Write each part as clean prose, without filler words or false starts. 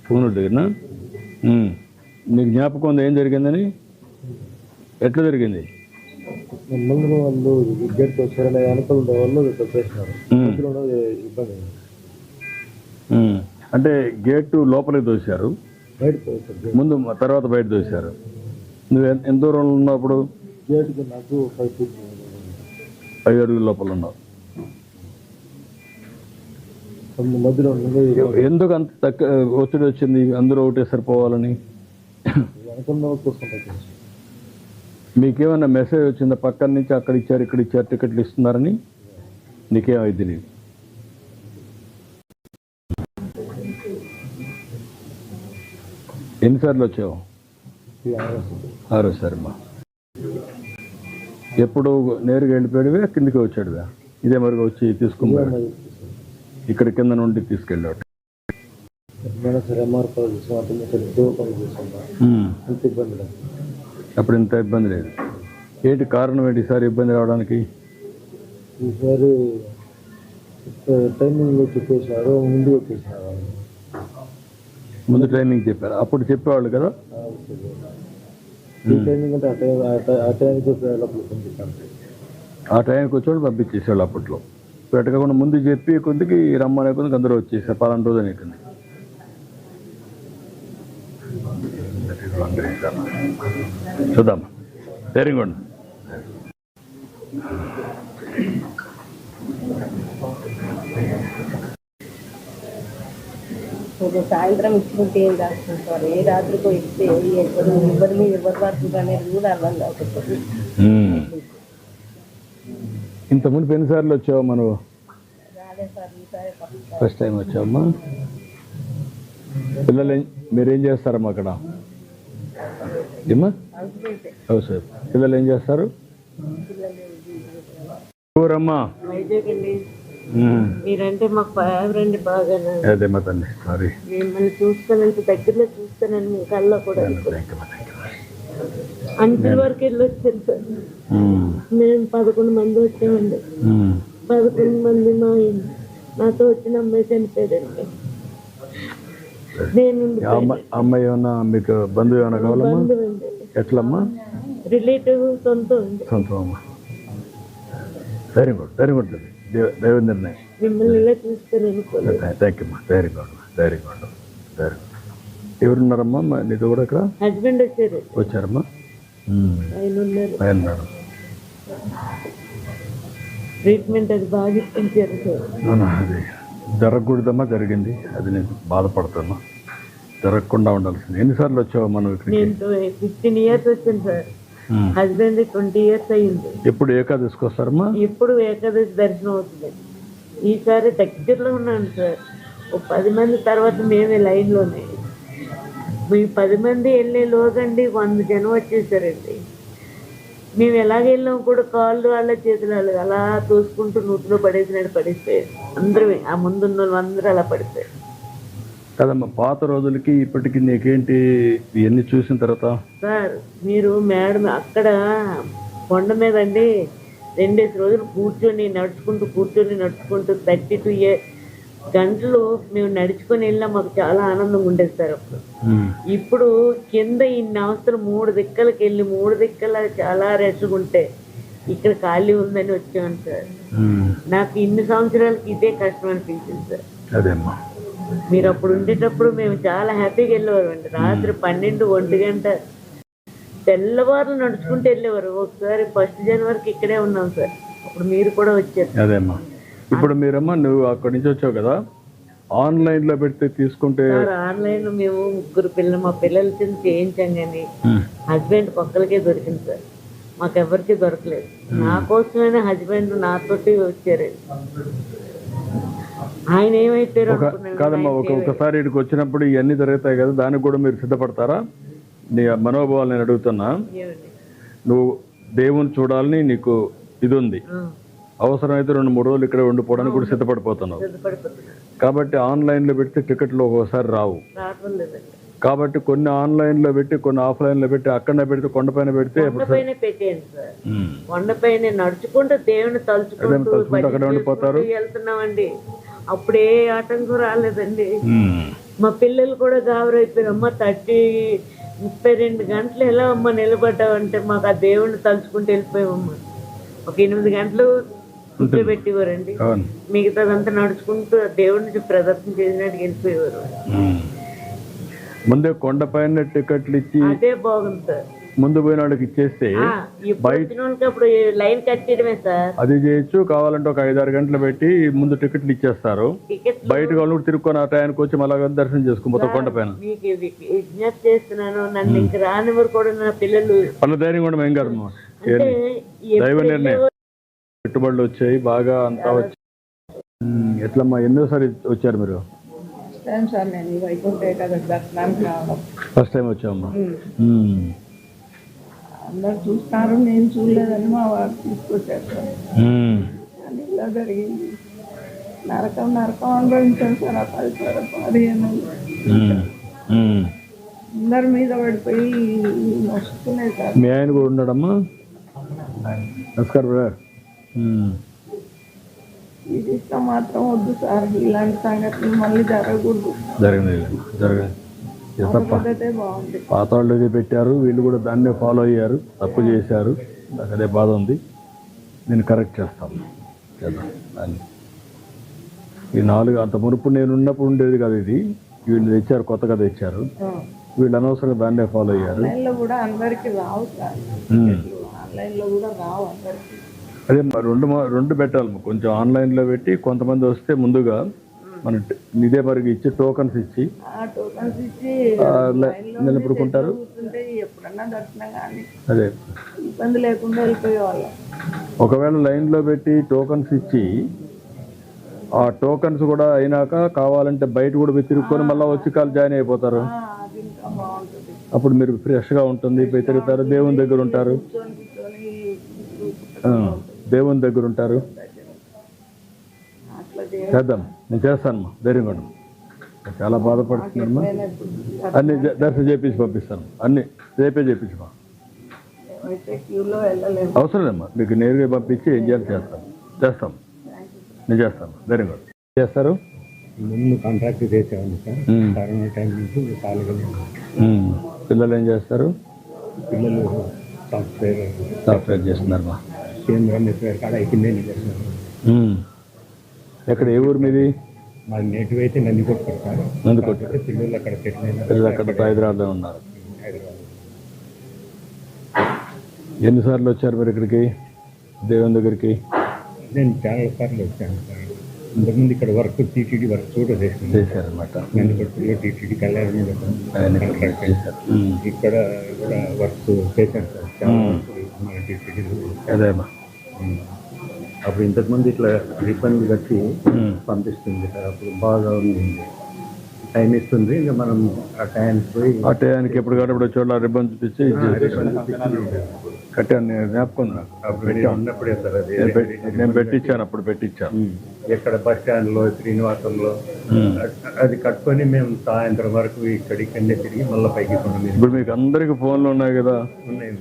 పూనూరు దగ్గరనా? నీకు జ్ఞాపకం ఉంది ఏం జరిగిందని? ఎట్లా జరిగింది? ముందు వాళ్ళు గేట్ వచ్చారనే అనుకూల వాళ్ళు చేసినారు. ఇబ్బంది అంటే గేటు లోపలికి దోశారు, ముందు తర్వాత బయట దోశారు. నువ్వు ఎంత దూరంలో ఉన్నప్పుడు? గేట్కి నాకు 5 feet 5 అడుగుల లోపల ఉన్నావు. మధ్యలో ఎందుకు అంత తక్కువ ఒత్తిడి వచ్చింది? అందరూ ఒకటే సరిపోవాలని మీకేమన్నా మెసేజ్ వచ్చిందా? పక్కన నుంచి అక్కడ ఇచ్చారు, ఇక్కడ ఇచ్చారు, టికెట్లు ఇస్తున్నారని? నీకేమైంది? నీకు ఎన్నిసార్లు వచ్చావు? 6సారి. మా ఎప్పుడు నేరుగా వెళ్ళిపోయాడువే, కిందికి వచ్చాడువే? ఇదే మరిగా వచ్చి తీసుకున్నాడు, ఇక్కడ కింద నుండి తీసుకెళ్ళాడు. అప్పుడు ఇంత ఇబ్బంది లేదు. ఏంటి కారణం? ఏంటి ఈసారి ఇబ్బంది రావడానికి? ఈసారి టైమింగ్ చెప్పేసారు, ముందు వచ్చేసారు. ముందు ట్రైనింగ్ చెప్పారు, అప్పుడు చెప్పేవాళ్ళు కదా? టైమింగ్ అంటే ఆ టైంకి వచ్చేవాళ్ళు పంపించేసేవాళ్ళు అప్పట్లో. పెట్టకుండా ముందు చెప్పి కొద్దికి రమ్మనే కొద్దికి అందరూ వచ్చేసారు. 12 రోజులు అయిపోయింది. చూద్దాం. Very good. సాయంత్రం ఇచ్చుకుంటే ఏం రాసుకుంటారు, ఏ రాత్రికో ఇస్తే ఎవరి మీద ఎవరు పడుతుంది అనేది కూడా అర్థం కాకపోతే. ఇంత ముందు ఎన్నిసార్లు వచ్చావు మనం? ఫస్ట్ టైం వచ్చావమ్మా. పిల్లలు మీరేం చేస్తారమ్మా అక్కడ? ఏమ్మా? Housewife. పిల్లలు ఏం చేస్తారు? ఊరమ్మా? మీరంటే మాకు ఫేవరెట్ బాగా. అదే మా తల్లి, సారీ. మిమ్మల్ని చూస్తానంటే దగ్గరలో చూస్తానని మీ కళ్ళలో కూడా అంచుల వరకు వెళ్ళి వచ్చాను సార్. మేము 11 మంది వచ్చామండి. 11 మంది నాతో వచ్చిన అమ్మాయి చనిపోయాడండి. నేను అమ్మాయి ఏమన్నా మీకు బంధువు ఏమన్నా కావాలమ్మా? ఎట్లమ్మా? రిలేటివ్, సొంతం అండి. సొంతం అమ్మా. Very good, very good. దైవ నిర్ణయం. మిమ్మల్ని ఇలా చూస్తాను అనుకోలేదు. థ్యాంక్ యూ అమ్మా. Very good, very good, very good. ఎవరున్నారమ్మా నీతో కూడా ఇక్కడ? హస్బెండ్ వచ్చారు. వచ్చారమ్మా? ఆయన ఉన్నారు. ఆయన ఉన్నాడు. ట్రీట్మెంట్ అది బాగా ఇప్పించారు సార్. అది జరగకూడదమ్మా, జరిగింది. అది నేను బాధపడుతున్నా. జరగకుండా ఉండాల్సింది. ఎన్నిసార్లు వచ్చావు మనం ఇక్కడ? నేను 15 years వచ్చాను సార్. హస్బెండ్ 20 years అయ్యింది. ఎప్పుడు ఏకాదశికి వస్తారమ్మా? ఎప్పుడు ఏకాదశి దర్శనం అవుతుంది. ఈసారి దగ్గరలో ఉన్నాను సార్. ఒక 10 మంది తర్వాత మేమే లైన్లోనే. మీ 10 మంది వెళ్ళే లోగండి 100 జనం వచ్చేసారండి. మేము ఎలాగ వెళ్ళాం కూడా కాళ్ళు వాళ్ళ చేతులు వాళ్ళు అలా తోసుకుంటూ నూతిలో పడేసిపోయారు అందరూ. ఆ ముందున్న వాళ్ళు అందరూ అలా పడిపోయారు కదమ్మా. పాత రోజులకి ఇప్పటికి నీకేంటి ఇవన్నీ చూసిన తర్వాత? సార్ మీరు మేడం అక్కడ కొండ మీద అండి 2 రోజులు కూర్చొని నడుచుకుంటూ 32 గంటలు మేము నడుచుకొని వెళ్ళినా మాకు చాలా ఆనందంగా ఉండేది సార్ అప్పుడు. ఇప్పుడు కింద ఇన్ని అవస్థలు 3 దిక్కలకి వెళ్ళి 3 దిక్కల చాలా రెస్ట్గా ఉంటే ఇక్కడ ఖాళీ ఉందని వచ్చాను సార్. నాకు ఇన్ని సంవత్సరాలకి ఇదే కష్టం అనిపించింది సార్. అదేమ్మా, మీరు అప్పుడు ఉండేటప్పుడు మేము చాలా హ్యాపీగా వెళ్ళేవారు అండి. రాత్రి 12, 1 గంట తెల్లవారులు నడుచుకుంటూ వెళ్ళేవారు. ఒకసారి 1 జనవరికి ఇక్కడే ఉన్నాం సార్. అప్పుడు మీరు కూడా వచ్చారు. అదేమ్మా. ఇప్పుడు మీరమ్మా నువ్వు అక్కడి నుంచి వచ్చావు కదా, ఆన్లైన్లో పెడితే తీసుకుంటే? ఆన్లైన్ మేము 3 పిల్లలు మా పిల్లల కింద చేయించాం కానీ హస్బెండ్ ఒక్కరికే దొరికింది సార్. మాకెవరికి దొరకలేదు. నా కోసమైనా హస్బెండ్ నాతోటి వచ్చారు. ఆయన ఏమైతే కాదమ్మా, ఒకసారి ఇక్కడికి వచ్చినప్పుడు ఇవన్నీ జరుగుతాయి కదా, దానికి కూడా మీరు సిద్ధపడతారా? నీ మనోభావాలు నేను అడుగుతున్నా. నువ్వు దేవుని చూడాలని నీకు ఇది ఉంది, అవసరమైతే 2-3 రోజులు ఇక్కడ ఉండిపోవడానికి కూడా సిద్ధపడిపోతున్నావు. కాబట్టి ఆన్లైన్లో పెడితే టికెట్లు ఒక్కోసారి రావు. కాబట్టి కొన్ని ఆన్లైన్లో పెట్టి కొన్ని ఆఫ్లైన్లో పెట్టి అక్కడనే పెడితే కొండపైన పెడితే కొండపైన నడుచుకుంటూ దేవుని తలుచుకుంటూ అక్కడ ఉండిపోతారు. వెళ్తున్నామండి. అప్పుడే ఆటంకం రాలేదండి. ఉమ్. మా పిల్లలు కూడా గాబరైపోయారు. అమ్మ 32 గంటలు ఎలా అమ్మ నిలబడ్డావంటే మాకు ఆ దేవుణ్ణి తలుచుకుంటూ వెళ్ళిపోయామమ్మా. ఒక 8 గంటలు కూర్చోబెట్టేవారండి, అవును. మిగతాదంతా నడుచుకుంటూ ఆ దేవుడిని ప్రదర్శన చేసినట్టు వెళ్ళిపోయేవారు. ఉమ్. ముందే కొండపైన టికెట్లు ఇచ్చి అదే బాగుంది సార్. ముందు పోయిన వాళ్ళకి ఇచ్చేస్తే ఇప్పుడు వచ్చిన వాళ్ళకి అప్పుడు లైన్ కట్టేయడమే సార్. అది చేయొచ్చు. కావాలంటే ఒక 5-6 గంటలు పెట్టి ముందు టికెట్లు ఇచ్చేస్తారు. టికెట్ బయట వాళ్ళు తిరుక్కొని ఆ టైంకి వచ్చి మళ్ళా దర్శనం చేసుకుంటారు కొండపైన. మీకు విజ్ఞప్తి చేస్తున్నాను, నన్ను ఇంక రానివ్వరు కూడా నా పిల్లలు. వాళ్ళ ధైర్యం కూడా మేము కాదు. అంటే దైవ నిర్ణయం. పెట్టుబడులు వచ్చాయి బాగా అంతా వచ్చాయి. ఎట్లమ్మా ఎన్నోసారి వచ్చారు మీరు? సార్ నేను వైకుంఠ ఏకాదశి దర్శనానికి రావడం ఫస్ట్ టైం వచ్చామమ్మా. అందరు చూస్తారు, నేను చూడలేదని మా వారు తీసుకొచ్చారు సార్. అని ఇలా జరిగింది. నరకం అనుభవించాను సార్. ఆ 15 అందరి మీద పడిపోయి నొస్తున్నాయి సార్. మీ ఆయన కూడా ఉన్నాడమ్మా? నమస్కారం బ్రదర్. ఇది ఇష్టం మాత్రం వద్దు సార్. ఇలాంటి సంఘటనలు మళ్ళీ జరగకూడదు. జరగదు తప్ప. అదే బాగుంది. పాత వాళ్ళు ఇది పెట్టారు, వీళ్ళు కూడా దాన్నే ఫాలో అయ్యారు, తప్పు చేశారు. నాకు అదే బాధ ఉంది. నేను కరెక్ట్ చేస్తాను చేద్దాం అని. ఈ 4 అంత మునుపు నేను ఉన్నప్పుడు ఉండేది కదా ఇది. వీళ్ళు తెచ్చారు, కొత్తగా తెచ్చారు. వీళ్ళు అనవసరంగా దాన్నే ఫాలో అయ్యారు. ఆన్లైన్లో కూడా అందరికి రావు సార్. ఆన్లైన్లో కూడా రావు అందరికి. అదే రెండు పెట్టాలి. కొంచెం ఆన్లైన్లో పెట్టి కొంతమంది వస్తే ముందుగా మన ఇదే మరికి ఇచ్చి టోకన్స్ ఇచ్చి నిలబడుకుంటారు. ఎప్పుడన్నా దర్శనం కానీ అదే ఇబ్బంది లేకుండా వెళ్ళిపోయేవాళ్ళం. ఒకవేళ లైన్లో పెట్టి టోకన్స్ ఇచ్చి ఆ టోకన్స్ కూడా అయినాక కావాలంటే బయట కూడా మీరు తిరుక్కొని మళ్ళీ వచ్చి కాలు జాయిన్ అయిపోతారు. అది ఇంకా బాగుంటుంది. అప్పుడు మీరు ఫ్రెష్గా ఉంటుంది. పోయి తిరుగుతారు, దేవుని దగ్గర ఉంటారు. దేవుని దగ్గర ఉంటారు. చేద్దాం, నేను చేస్తానమ్మా. ధైర్యంగా ఉండమ్మా. చాలా బాధపడుతున్నామ్మా. అన్ని దర్శనం చేపించి పంపిస్తాను. అన్ని రేపే చేపించమా. అవసరం లేమ్మా. మీకు నేరుగా పంపించి ఏం చేయాలి చేస్తాం. నేను చేస్తాను. ధైర్యంగా చేస్తారు. ముందు కాంట్రాక్ట్ చేసేవాడిని సార్. కరోనా టైం నుంచి ఖాళీగా. పిల్లలు ఏం చేస్తారు? పిల్లలు సాఫ్ట్వేర్ చేస్తున్నారమ్మా. కేంద్రం నెట్వేర్ కాడ అయిపోయిందని చేస్తున్నారు. ఎక్కడ, ఏ ఊరు మీది? మా నేటివ్ అయితే నందికొట్టు సార్. నందికొట్టు. పిల్లలు అక్కడ పిల్లలు అక్కడ హైదరాబాద్లో ఉన్నారు. హైదరాబాద్. ఎన్నిసార్లు వచ్చారు మీరు ఇక్కడికి, దేవుని దగ్గరికి? నేను చాలా సార్లు వచ్చాను సార్. ఇంతకుముందు ఇక్కడ వర్క్ టీటీడీ వర్క్ కూడా చేశారనమాట. నందికొట్టులో టీటీడీ కళ్యాణ్ కాంట్రాక్ట్ చేశారు. ఇక్కడ కూడా వర్క్ చేశాను సార్. చాలా మన టీటీడీ. అదేమ్మా. అప్పుడు ఇంతకుముందు ఇట్లా రిబ్బన్ కట్టి పంపిస్తుంది సార్. అప్పుడు బాగా ఉంది. టైం ఇస్తుంది. ఇంకా మనం ఆ టైంకి పోయి ఆ టైంకి ఎప్పుడు కాబట్టి చోట్ల రిబ్బన్ చూపించి కట్టాను. నేను జ్ఞాపకం నాకు. ఉన్నప్పుడే సార్ అది నేను పెట్టించాను. అప్పుడు పెట్టించాను. ఎక్కడ బస్ స్టాండ్లో శ్రీనివాసంలో అది కట్టుకొని మేము సాయంత్రం వరకు ఇక్కడికన్నీ తిరిగి మళ్ళీ పైకి కొన్నాం. ఇప్పుడు మీకు అందరికి ఫోన్లు ఉన్నాయి కదా. ఉన్నాయి.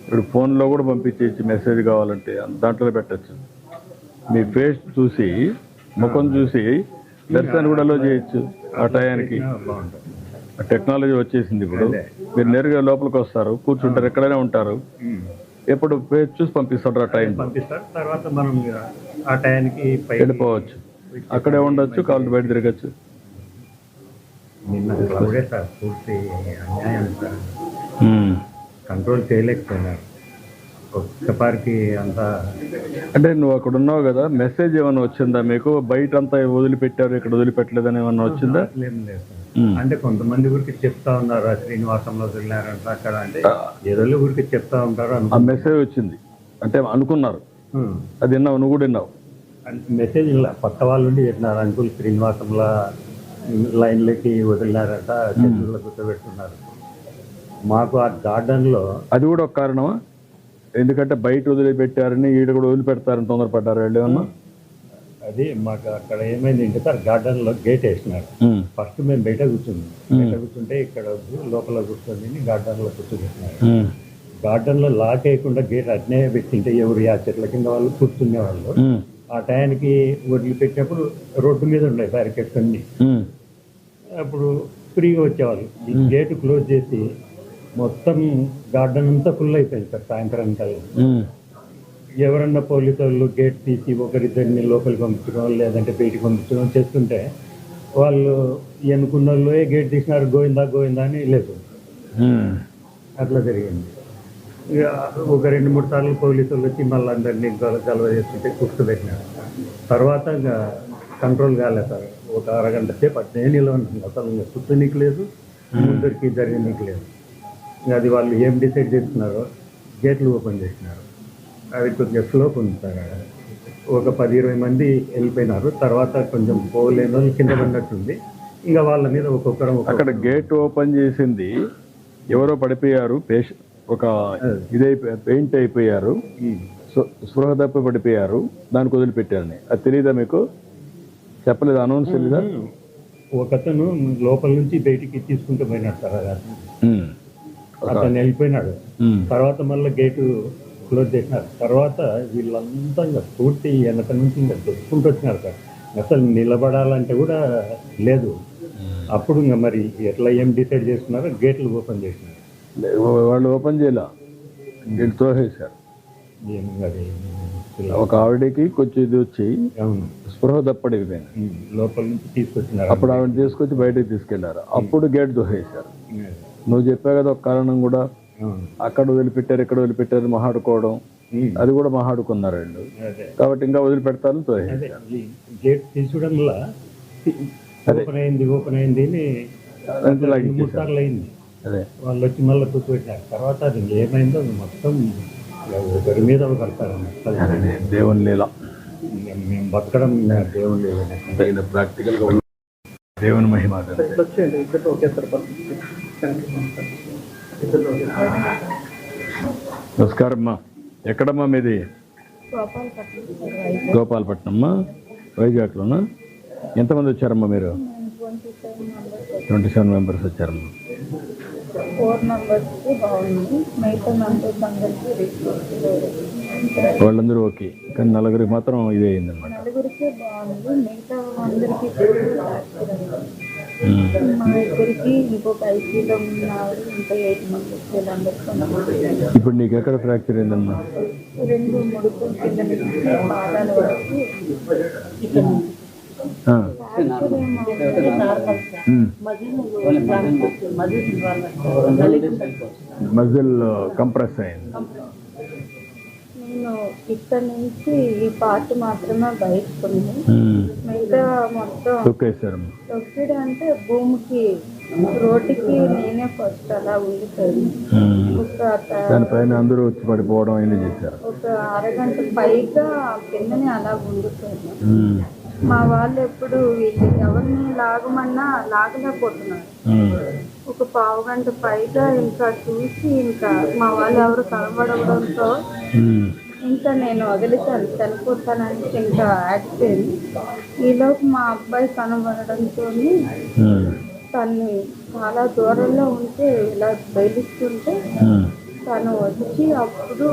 ఇప్పుడు ఫోన్లో కూడా పంపించేసి మెసేజ్ కావాలంటే దాంట్లో పెట్టచ్చు. మీ ఫేస్ చూసి, ముఖం చూసి దర్శనాన్ని కూడా అలో చేయొచ్చు. ఆ టయానికి బాగుంటుంది. టెక్నాలజీ వచ్చేసింది. ఇప్పుడు మీరు నేరుగా లోపలికి వస్తారు, కూర్చుంటారు, ఎక్కడైనా ఉంటారు. ఎప్పుడు ఫేస్ చూసి పంపిస్తారు. ఆ టైం పంపిస్తారు. తర్వాత మనం ఆ టయానికి వెళ్ళిపోవచ్చు. అక్కడే ఉండొచ్చు, కాళ్ళు బయట తిరగచ్చు. నిన్న క్లౌడే సార్. పూర్తి అన్యాయం సార్. కంట్రోల్ చేయలేకపోయినారు. ఒక్కసారికి అంతా. అంటే నువ్వు అక్కడ ఉన్నావు కదా, మెసేజ్ ఏమైనా వచ్చిందా మీకు? బయట అంతా వదిలిపెట్టారు, ఇక్కడ వదిలిపెట్టలేదని ఏమన్నా వచ్చిందా? ఏం లేదు సార్. అంటే కొంతమంది ఊరికి చెప్తా ఉన్నారు శ్రీనివాసంలో వెళ్ళారంట అక్కడ. అంటే ఏదో ఊరికి చెప్తా ఉంటారు. ఆ మెసేజ్ వచ్చింది అంటే అనుకున్నారు. అది విన్నావు, నువ్వు కూడా విన్నావు? మెసేజ్ ఇలా కొత్త వాళ్ళు ఉండి చెప్పినారు. అంకుల్ శ్రీనివాసంలో లైన్లకి వదిలినారట, చెట్లలో కూర్చోబెట్టుకున్నారు. మాకు ఆ గార్డెన్లో అది కూడా ఒక కారణమా? ఎందుకంటే బయట వదిలిపెట్టారని ఈడ కూడా వదిలిపెడతారని తొందరపడ్డారు వాళ్ళు ఏమన్నా? అది మాకు అక్కడ ఏమైంది అంటే సార్, గార్డెన్లో గేట్ వేసినారు. ఫస్ట్ మేము బయట కూర్చున్నాం. బయట కూర్చుంటే ఇక్కడ లోపల కూర్చొని గార్డెన్లో కూర్చోబెట్టినారు. గార్డెన్లో లాక్ వేయకుండా గేట్ అట్నే పెట్టింటే ఎవరు ఆ చెట్ల కింద వాళ్ళు కూర్చునే వాళ్ళు ఆ టయానికి వదిలిపెట్టినప్పుడు రోడ్డు మీద ఉన్నాయి బ్యారికేడ్స్ అన్నీ. ఉమ్. అప్పుడు ఫ్రీగా వచ్చేవాళ్ళు. ఈ గేటు క్లోజ్ చేసి మొత్తం గార్డెన్ అంతా ఫుల్ అయిపోయింది సార్ సాయంత్రం కల్లా. ఉమ్. ఎవరన్నా పోలీసు వాళ్ళు గేట్ తీసి ఒకరిద్దరిని లోపలికి పంపించడం లేదంటే బయటికి పంపించడం చేస్తుంటే వాళ్ళు ఎన్నుకున్న వాళ్ళు గేట్ తీసినారు గోవిందా గోవిందా అని లేదు. ఉమ్. అట్లా జరిగింది. ఇక ఒక 2-3 సార్లు పోలీసు వాళ్ళు వచ్చి మళ్ళీ అందరినీ గలవ చేస్తుంటే కూర్చోబెట్టినారు. తర్వాత ఇంకా కంట్రోల్ కాలేదు సార్. ఒక అరగంట సేపు అట్లే నిలవనుంది. అసలు ఇంకా కూర్చోనీకి లేదు, ముందరికి జరగనీకి లేదు. ఇంకా అది వాళ్ళు ఏం డిసైడ్ చేస్తున్నారో గేట్లు ఓపెన్ చేసినారు. అది కొంచెం స్లోప్ ఉంది సార్. ఒక 10-20 మంది వెళ్ళిపోయినారు. తర్వాత కొంచెం పోలేని వాళ్ళు కింద పడినట్టుంది. ఇంకా వాళ్ళ మీద ఒక్కొక్కరం అక్కడ గేట్ ఓపెన్ చేసింది ఎవరో పడిపోయారు, ఒక పెయింట్ అయిపోయారు, స్పృహ తప్పి పడిపోయారు, దానికి వదిలిపెట్టారని. అది తెలియదా మీకు? చెప్పలేదు, అనౌన్స్ తెలీదా? ఒకతను లోపల నుంచి బయటికి తీసుకుంటూ పోయినాడు సార్. ఉమ్. అతను వెళ్ళిపోయినాడు. ఉమ్. తర్వాత మళ్ళీ గేటు క్లోజ్ చేసినారు. తర్వాత వీళ్ళంతా ఇంకా పూర్తి వెనక నుంచి ఇంకా దొరుకుంటూ వచ్చినారు సార్. అసలు నిలబడాలంటే కూడా లేదు. అప్పుడు ఇంకా మరి ఎట్లా ఏం డిసైడ్ చేసుకున్నారో గేట్లు ఓపెన్ చేసినారు. వాళ్ళు ఓపెన్ చేయాల, వీళ్ళు తోసేశారు. అది ఒక ఆవిడకి కొంచెం ఇది వచ్చి అవును స్పృహ తప్పడిపోయింది. లోపల నుంచి తీసుకొచ్చినారు. అప్పుడు ఆవిడ తీసుకొచ్చి బయటకు తీసుకెళ్లారు. అప్పుడు గేట్ దోసేశారు. నువ్వు చెప్పావు కదా ఒక కారణం కూడా, అవును. అక్కడ వదిలిపెట్టారు ఇక్కడ వదిలిపెట్టారు మహాడుకోవడం, అది కూడా మహాడుకున్నారు వీళ్ళు. అదే కాబట్టి ఇంకా వదిలిపెడతారు తోసేశారు. అదే ఈ గేట్ తీసుకోవడం వల్ల ఓపెన్ అయింది అని 2-3 సార్లు అయింది. అదే వాళ్ళు వచ్చి మళ్ళీ కూర్చోబెట్టారు. తర్వాత అది ఏమైందో మొత్తం ఒకరి మీద కడతారు. దేవుని లీల, మేము బతకడం దేవుని లీల. ప్రాక్టికల్ గా దేవుని మహిమ. నమస్కారం అమ్మా. ఎక్కడమ్మా మీది? గోపాలపట్నం అమ్మా, వైజాగ్లోనా? ఎంతమంది వచ్చారమ్మా మీరు? 27 మెంబర్స్ వచ్చారమ్మా. 4 మెంబర్స్కి బాగుంది, మిగతా మెంబర్స్ అందరికీ వాళ్ళందరూ ఓకే, కానీ 4 మాత్రం ఇదే అయిందన్నమాట. 4కే బాగుంది, మిగతా అందరికీ మా ఇద్దరికి ఇంకొక ఐసీలో ఉన్నారు. ఇంకా 8 మెంబర్స్ వీళ్ళందరికీ. ఇప్పుడు నీకు ఎక్కడ ఫ్రాక్చర్ అయిందమ్మా? 2 ముడుకుల కింద నుంచి పాదాల వరకు మజిల్ కంప్రెస్ అయింది. నేను ఇక్కడ నుంచి ఈ పార్ట్ మాత్రమే బయటకు ఉంది, మిగతా మొత్తం తొక్కిడు అంటే భూమికి రోడ్డుకి నేనే ఫస్ట్ అలా ఉండిపోయింది. దానిపైన అందరూ వచ్చి పడిపోవడం అయినా చేశారు. ఒక అరగంట పైగా కిందనే అలా ఉండిపోయింది. మా వాళ్ళు ఎప్పుడు వీళ్ళు ఎవరిని లాగమన్నా లాగలేకపోతున్నారు. ఒక 1/2 గంట పైగా ఇంకా చూసి ఇంకా మా వాళ్ళు ఎవరు కనబడడంతో ఇంకా నేను వదిలితాను, చనిపోతానని ఇంకా యాక్సిడెంట్. ఈలోపు మా అబ్బాయి కనబడడంతో తన్ని చాలా దూరంలో ఉంటే ఇలా బయలుస్తుంటే తను వచ్చి అప్పుడు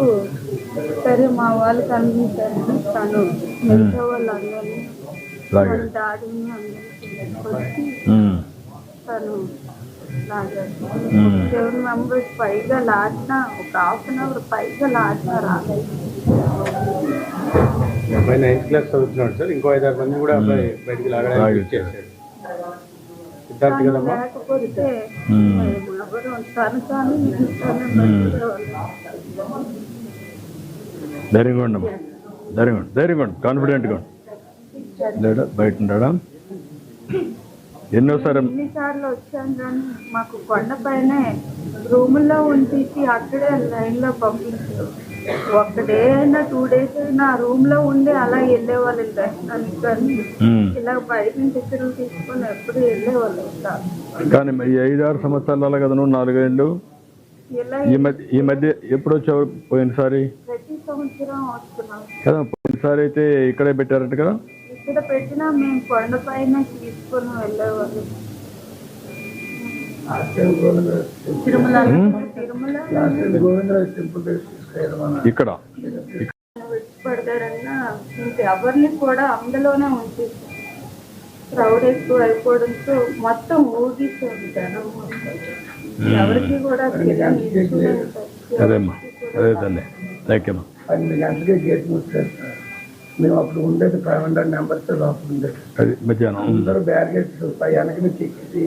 సరే మా వాళ్ళు కనిపించారని తను మిగతా వాళ్ళందరినీ వాళ్ళ డాడీని అందరికీ వచ్చి తను లాగారు. 7 మెంబర్స్ పైగా లాడిన, ఒక 1/2 అవర్ పైగా లాడిన రాలేదు. అబ్బాయి 9th క్లాస్ చదువుతున్నాడు సార్. ఇంకో 5-6 మంది కూడా అబ్బాయి బయటికి లాగడానికి చేశాడు. సిద్ధార్థ్ కదమ్మా. లేకపోతే ఎవరు తను ధైర్యంగా ఉండమ్మా, ధైర్యంగా ఉండు, కాన్ఫిడెంట్గా ఉండు. లేడా బయట ఉన్నాడా? ఎన్నిసార్లు వచ్చాను కానీ మాకు కొండపైనే రూముల్లో ఉంచేసి అక్కడే లైన్లో పంపించారు. ఒక్కడైనా 2 days అయినా రూమ్లో ఉండి అలా వెళ్ళేవాళ్ళు దర్శనానికి, కానీ ఇలా బయట నుంచి ఇతరులు తీసుకొని ఎప్పుడు వెళ్ళేవాళ్ళు కాదు. కానీ ఈ 5-6 సంవత్సరాలు కదా, నువ్వు 4 ఏళ్ళు ఈ మధ్య ఎప్పుడు వచ్చావు? పోయినసారి ప్రతి సంవత్సరం వస్తున్నాం కదా. పోయినసారి అయితే ఇక్కడే పెట్టారట కదా. ఇక్కడ పెట్టినా మేము కొండపైన తీసుకొని వెళ్ళేవాళ్ళు. తిరుమల ఇక్కడ విడిచిపెడతారన్నా ఇంకెవరిని కూడా అందులోనే ఉంచేసారు. క్రౌడ్ ఎక్కువ అయిపోవడంతో మొత్తం ఊగిస్తుంది జనం మొత్తం. ఎవరికి కూడా అదేమ్మా, అదే తల్లి. థ్యాంక్ యూ అమ్మా. 12 గంటలకే గేట్ మూసారు సార్. మేము అప్పుడు ఉండేది 500 మెంబర్స్ లోపల ఉండేది. అది మధ్యాహ్నం. అందరూ బ్యారిగేట్స్ వెనక నుంచి ఎక్కిసి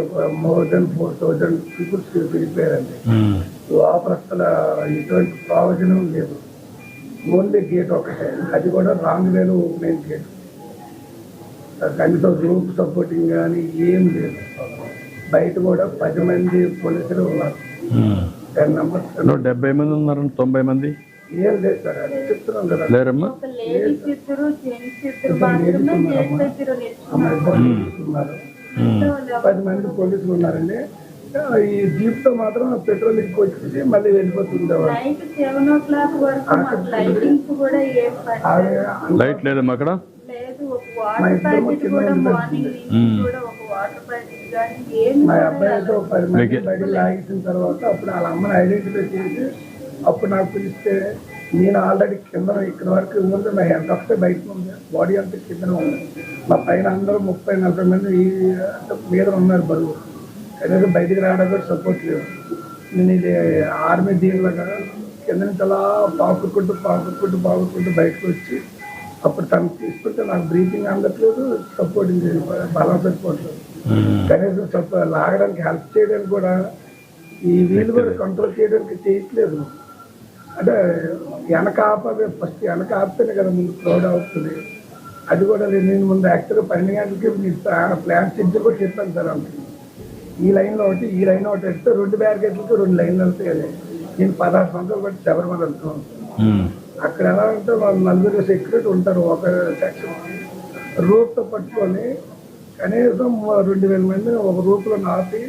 ఒక మోర్ దెన్ 4000 పీపుల్స్ వెళ్ళిపోయారండి. లోపల అసలు ఎటువంటి ప్రయోజనం లేదు. ఓన్లీ గేట్ ఒకటే, అది కూడా రాంగ్ వేలో ఓపెన్ అయిన గేట్. కనీసం గ్రూప్ సపోర్టింగ్ కానీ ఏం లేదు. బయట కూడా 10 మంది పోలీసులు ఉన్నారు. 10 మెంబర్స్. 70 మంది ఉన్నారు, 90 మంది ఏం లేదు సార్, అది చెప్తున్నాం కదా. లేరమ్మా. ఒక లేడీస్ ఇద్దరు జెంట్స్ ఇద్దరు మాత్రమే గేట్ దగ్గర ఉన్నారు. 10 మంది పోలీసులు ఉన్నారండి. ఈ జీప్ తో మాత్రం పెట్రోల్ ఎక్కువ వచ్చేసి మళ్ళీ వెళ్ళిపోతుండేవారు. నైట్ 7 o'clock వరకు మాకు లైటింగ్స్ కూడా ఏం పట్టారు లైట్ లేదమ్మా అక్కడ. లేదు. ఒక వాటర్ ప్యాకెట్ కూడా మార్నింగ్ నుంచి కూడా ఒక వాటర్ ప్యాకెట్ కానీ ఏం మా అబ్బాయితో 10 మంది బయట లాగేసిన తర్వాత అప్పుడు వాళ్ళ అమ్మని ఐడెంటిఫై చేసి అప్పుడు నాకు పిలిస్తే నేను ఆల్రెడీ కింద ఇక్కడ వరకు ఉంది. మా హెడ్ ఒకటే బయట ఉంది, బాడీ అంతా కింద ఉంది. మా పైన అందరూ 30-40 మంది మీద ఉన్నారు బరువు. కనీసం బయటికి రావడానికి కూడా సపోర్ట్ లేదు. నేను ఇది ఆర్మీ దీనిలాగా కింద నుంచి అలా పాకుకుంటూ బయటకు వచ్చి అప్పుడు తను తీసుకుంటే నాకు బ్రీతింగ్ అందట్లేదు, సపోర్టింగ్ బలం సరిపోవట్లేదు. కనీసం లాగడానికి హెల్ప్ చేయడానికి కూడా ఈ వీళ్ళు కూడా కంట్రోల్ చేయడానికి చేయట్లేదు. అంటే వెనక ఆపే, ఫస్ట్ వెనక ఆపితేనే కదా ముందు క్రౌడ్ అవుతుంది. అది కూడా నేను ముందు యాక్చువల్గా 12 గంటలకి మీరు ప్లాన్ షెడ్యూల్ కూడా చెప్పాను సార్. అంటే ఈ లైన్లో ఒకటి, ఈ లైన్ ఒకటి వెళ్తే 2 బ్యారికేడ్లకి 2 లైన్లు వెళ్తాయి. నేను 16 సంవత్సరాలు బట్టి శబరిమల వెళ్తున్నాను. అక్కడ ఎలా అంటే వాళ్ళు 4 సెక్యూరిటీ ఉంటారు ఒక సెక్షన్. రూప్తో పట్టుకొని కనీసం 2000 మంది ఒక రూప్లో నాపి